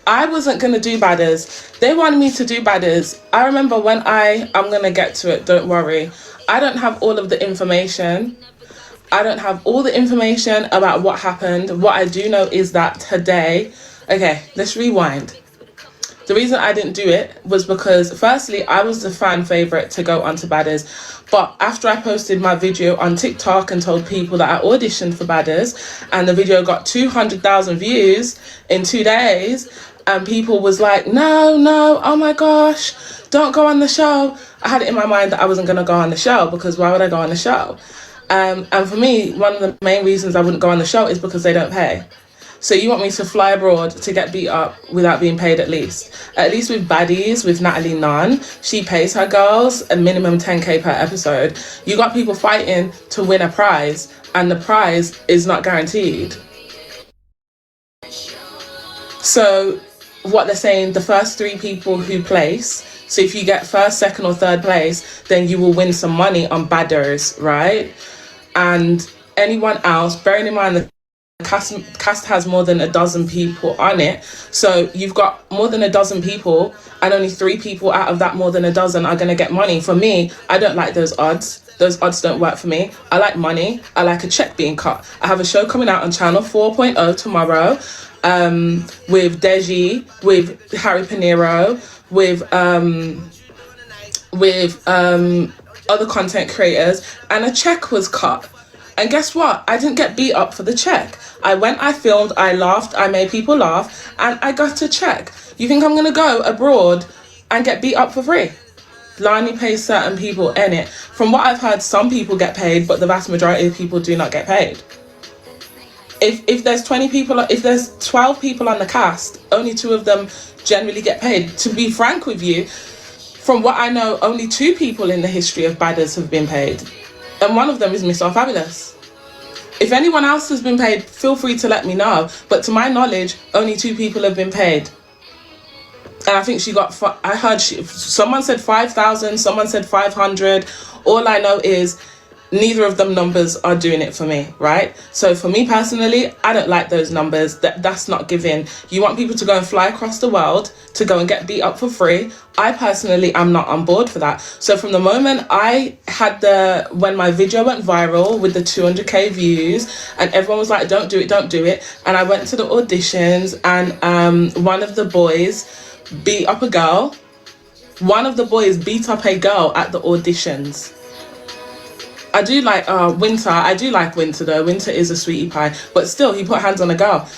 I wasn't going to do Badderz. They wanted me to do Badderz. I remember when I'm going to get to it, don't worry. I don't have all of the information. I don't have all the information about what happened. What I do know is that today, okay, let's rewind. The reason I didn't do it was because, firstly, I was the fan favourite to go onto Badderz. But after I posted my video on TikTok and told people that I auditioned for Badderz, and the video got 200,000 views in 2 days, and people was like, no, oh my gosh, don't go on the show. I had it in my mind that I wasn't going to go on the show, because why would I go on the show? And for me, one of the main reasons I wouldn't go on the show is because they don't pay. So you want me to fly abroad to get beat up without being paid at least? At least with Badderz, with Natalie Nunn, she pays her girls a minimum 10k per episode. You got people fighting to win a prize, and the prize is not guaranteed. So what they're saying, the first 3 people who place, so if you get first, second or third place, then you will win some money on Badderz, right? And anyone else, bearing in mind the cast has more than a dozen people on it, so you've got more than a dozen people, and only 3 people out of that more than a dozen are going to get money. For me, I don't like those odds. Those odds don't work for me. I like money. I like a check being cut. I have a show coming out on Channel 4.0 tomorrow, with Deji, with Harry Pinero, with other content creators, and a check was cut. And guess what? I didn't get beat up for the check. I went, I filmed, I laughed, I made people laugh, and I got a check. You think I'm going to go abroad and get beat up for free? Lani pays certain people in it. From what I've heard, some people get paid, but the vast majority of people do not get paid. If there's 20 people, if there's 12 people on the cast, only 2 of them generally get paid. To be frank with you, from what I know, only 2 people in the history of Badderz have been paid. And one of them is Miss All Fabulous. If anyone else has been paid, feel free to let me know. But to my knowledge, only 2 people have been paid. And I think she got, I heard someone said 5,000, someone said 500. All I know is neither of them numbers are doing it for me, right? So for me personally, I don't like those numbers. That's not giving. You want people to go and fly across the world to go and get beat up for free. I personally am not on board for that. So from the moment I had when my video went viral with the 200k views, and everyone was like, don't do it. And I went to the auditions, and one of the boys beat up a girl. One of the boys beat up a girl at the auditions. I do like Winter. I do like Winter though. Winter is a sweetie pie. But still, he put hands on a girl.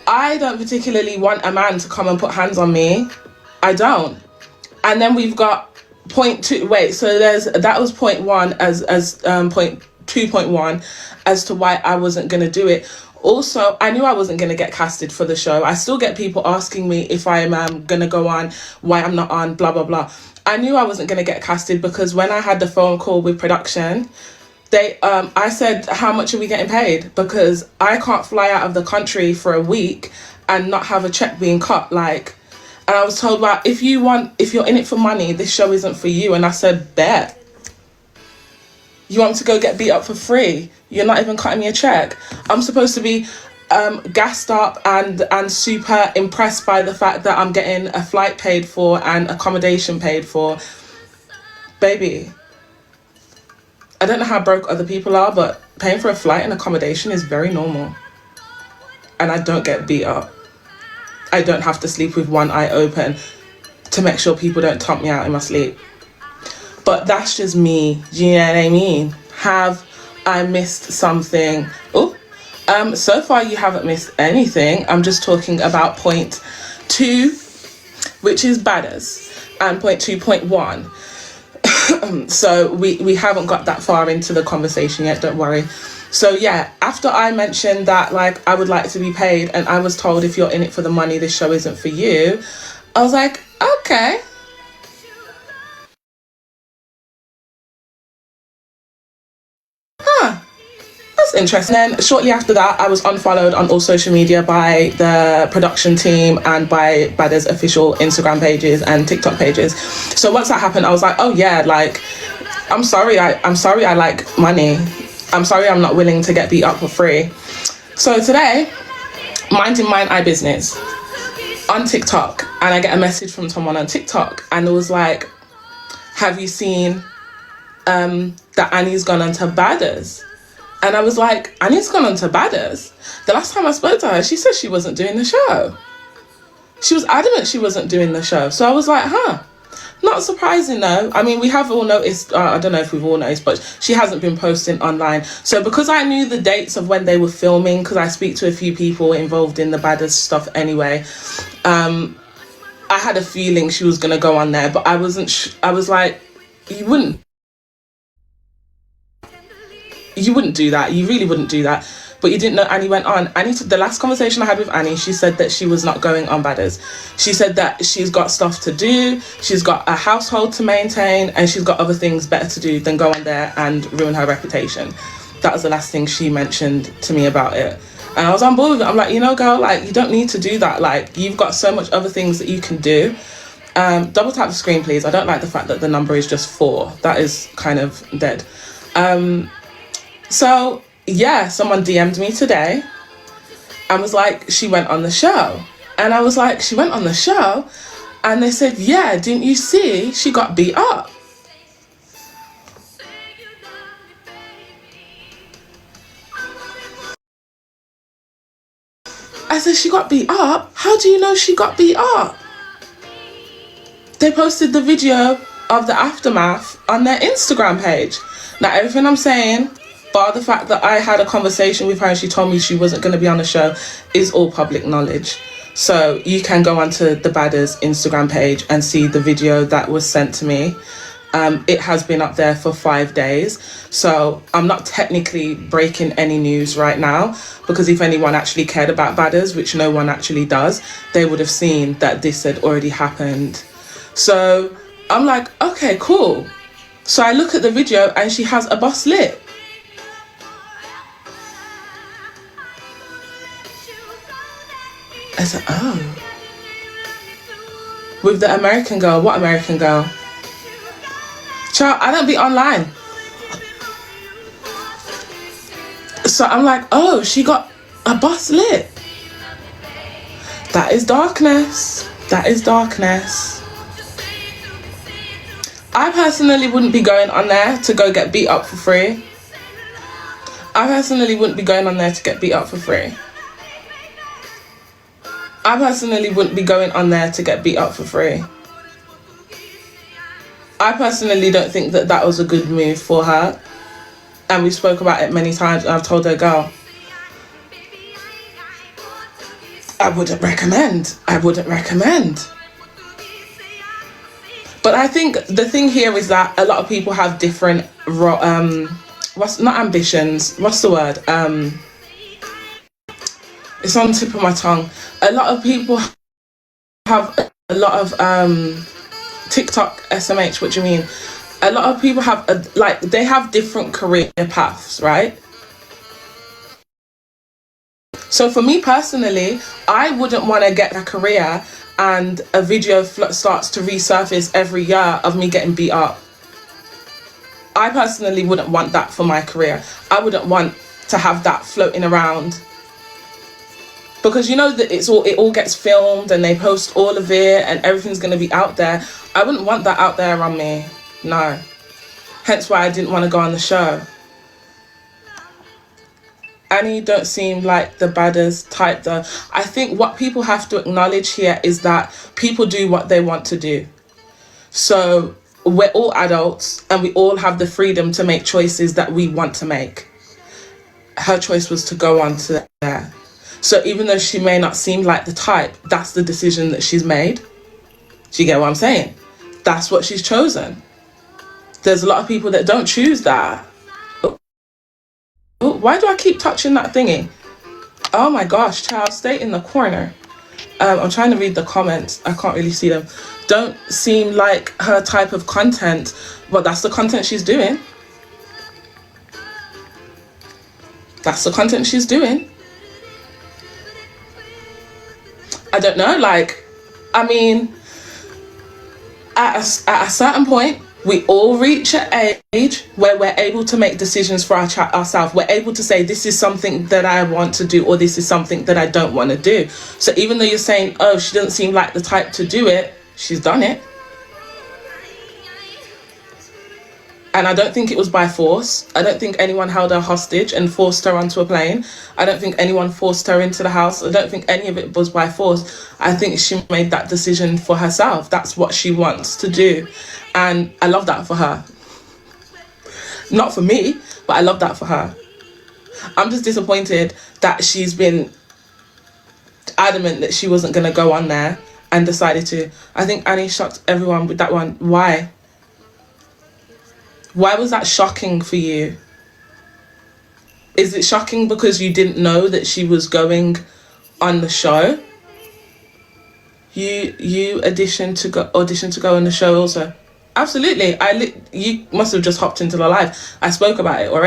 I don't particularly want a man to come and put hands on me. I don't. And then we've got point 2. Wait, so that was point 1 as point 2.1 as to why I wasn't going to do it. Also, I knew I wasn't going to get casted for the show. I still get people asking me if I am going to go on, why I'm not on, blah, blah, blah. I knew I wasn't going to get casted because when I had the phone call with production, I said, how much are we getting paid? Because I can't fly out of the country for a week and not have a check being cut. And I was told, well, if you're in it for money, this show isn't for you. And I said, bet. You want me to go get beat up for free? You're not even cutting me a check. I'm supposed to be gassed up and super impressed by the fact that I'm getting a flight paid for and accommodation paid for. Baby, I don't know how broke other people are, but paying for a flight and accommodation is very normal. And I don't get beat up. I don't have to sleep with one eye open to make sure people don't tomp me out in my sleep. But that's just me. Do you know what I mean? Have I missed something? Oh, so far you haven't missed anything. I'm just talking about point 2, which is Badderz, and point 2.1. So we haven't got that far into the conversation yet, don't worry. So yeah, after I mentioned that I would like to be paid, and I was told if you're in it for the money, this show isn't for you, I was like, okay. That's interesting. Then shortly after that, I was unfollowed on all social media by the production team and by Badderz official Instagram pages and TikTok pages. So once that happened, I was like, oh yeah, I'm sorry I like money. I'm sorry I'm not willing to get beat up for free. So today, minding my eye business on TikTok, and I get a message from someone on TikTok, and it was like, have you seen that Annie's gone onto Badderz? And I was like, Annie's gone onto Badderz? The last time I spoke to her, she said she wasn't doing the show. She was adamant she wasn't doing the show. So I was like, not surprising though. I mean, we have all noticed, I don't know if we've all noticed, but she hasn't been posting online. So because I knew the dates of when they were filming, because I speak to a few people involved in the Badderz stuff anyway, I had a feeling she was going to go on there, but I wasn't, I was like, you wouldn't do that. You really wouldn't do that. But you didn't know Annie went on. The last conversation I had with Annie, she said that she was not going on Badderz. She said that she's got stuff to do, she's got a household to maintain, and she's got other things better to do than go on there and ruin her reputation. That was the last thing she mentioned to me about it. And I was on board with it. I'm like, you know, girl, like, you don't need to do that. Like, you've got so much other things that you can do. Double tap the screen, please. I don't like the fact that the number is just 4. That is kind of dead. So yeah, someone DM'd me today and was like, she went on the show. And I was like, she went on the show? And they said, yeah, didn't you see she got beat up? I said, she got beat up? How do you know she got beat up? They posted the video of the aftermath on their Instagram page. Now, everything I'm saying, bar the fact that I had a conversation with her and she told me she wasn't going to be on the show, is all public knowledge. So you can go onto the Badderz Instagram page and see the video that was sent to me. It has been up there for 5 days. So I'm not technically breaking any news right now, because if anyone actually cared about Badderz, which no one actually does, they would have seen that this had already happened. So I'm like, okay, cool. So I look at the video and she has a boss lip. I said, oh. With the American girl. What American girl? Child, I don't be online. So I'm like, oh, she got a boss lip. That is darkness. That is darkness. I personally wouldn't be going on there to go get beat up for free. I personally wouldn't be going on there to get beat up for free. I personally wouldn't be going on there to get beat up for free. I personally don't think that that was a good move for her. And we spoke about it many times, and I've told her, girl, I wouldn't recommend. I wouldn't recommend. But I think the thing here is that a lot of people have different, what's not ambitions, what's the word? It's on the tip of my tongue. A lot of people have a lot of TikTok SMH. What do you mean? A lot of people have they have different career paths, right? So for me personally, I wouldn't want to get a career and a video starts to resurface every year of me getting beat up. I personally wouldn't want that for my career. I wouldn't want to have that floating around. Because you know that it all gets filmed and they post all of it and everything's going to be out there. I wouldn't want that out there on me. No. Hence why I didn't want to go on the show. Annie don't seem like the Badderz type though. I think what people have to acknowledge here is that people do what they want to do. So we're all adults and we all have the freedom to make choices that we want to make. Her choice was to go on to there. So even though she may not seem like the type, that's the decision that she's made. Do you get what I'm saying? That's what she's chosen. There's a lot of people that don't choose that. Oh, why do I keep touching that thingy? Oh my gosh, child, stay in the corner. I'm trying to read the comments. I can't really see them. Don't seem like her type of content, but that's the content she's doing. That's the content she's doing. I don't know, like, I mean, at a certain point, We all reach an age where we're able to make decisions for ourselves. We're able to say, this is something that I want to do, or this is something that I don't want to do. So even though you're saying, oh, she doesn't seem like the type to do it, she's done it. And I don't think it was by force. I don't think anyone held her hostage and forced her onto a plane. I don't think anyone forced her into the house. I don't think any of it was by force. I think she made that decision for herself. That's what she wants to do. And I love that for her. Not for me, but I love that for her. I'm just disappointed that she's been adamant that she wasn't going to go on there and decided to. I think Annie shocked everyone with that one. Why? Why was that shocking for you? Is it shocking because you didn't know that she was going on the show? You auditioned to go on the show also? Absolutely. You must have just hopped into the live. I spoke about it already.